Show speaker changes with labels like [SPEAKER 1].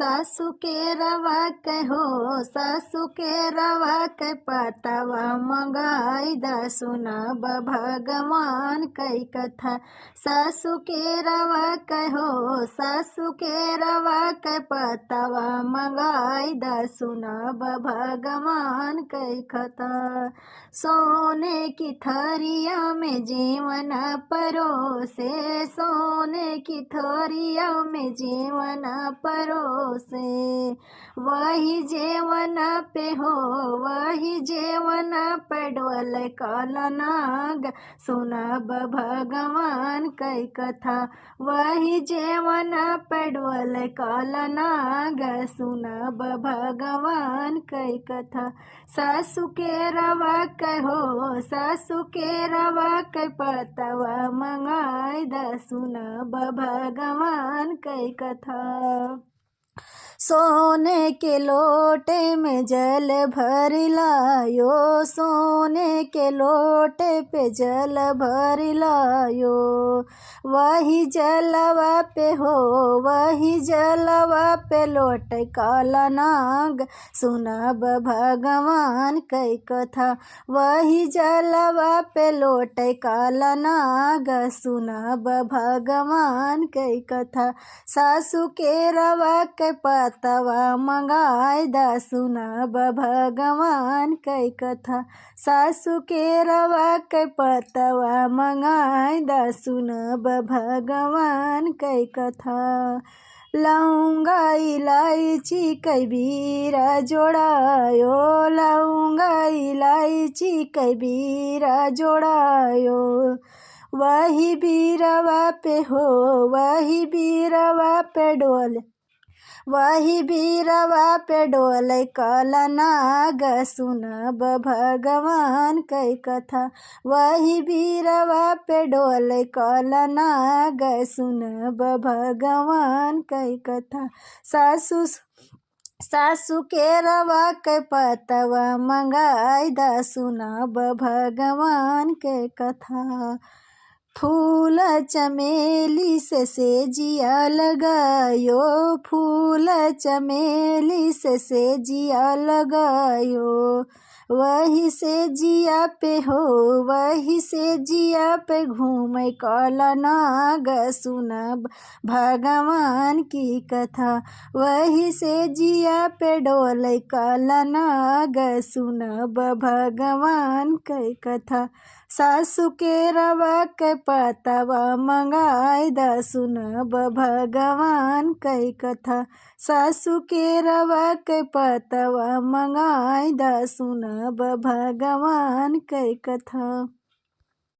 [SPEAKER 1] सासु के रवा के हो, सासु के रवा के पतवा मंगाई द सुनब भगवान कई कथा। सासु के रवा के हो, सासु के रवा के पतवा मंगाई द सुनब भगवान कई कथा। सोने की थरिया में जीवन परोसे, सोने की थरिया में जीवन परोसे। वही जीवन पे हो, वही जीवन पे डोल कालनाग सुनब भगवान कई कथा। वही जीवन पे डोल कालनाग सुनब भगवान कई कथा। सासु के रवा के हो, सासु के रवा के पतवा मंगाई द सुनब भगवान कई कथा। सोने के लोटे में जल भर लायो, सोने के लोटे पे जल भर लायो। वही जलवा पे हो, वही जलवा पे लोट काला नाग सुनब भगवान कई कथा। वही जलवा पे लोट काला नाग सुनब भगवान कई कथा। सासु के रवा के पतवा मंगाई द सुनब भगवान कई कथा। सासु के रवा के पतवा मंगाई द सुनब भगवान कई कथा। लौंगा इलायची कई बीरा जोड़ायो, लौंगा इलायची कई बीरा जोड़ायो। वही बीरवा पे हो, वही बीरवा पे डोल, वही बीरवा पे डोल कालनाग सुनब भगवान कई कथा। वही बीरवा पे डोल कालनाग सुनब भगवान कई कथा। सासु के रवा के पतवा मंगाई द सुनब भगवान के कथा। फूल चमेली से सेजिया लगायो, फूल चमेली से सेजिया लगायो। वही से जिया पे हो, वही से जिया पे घूम काला नाग सुनब भगवान की कथा। वही से जिया पे डोल काला नाग सुनब भगवान की कथा। सासु के रवा के पतवा मंगाई द सुनब भगवान कई कथा। सासु के रवा के पतवा मंगाई द सुनब भगवान कई कथा।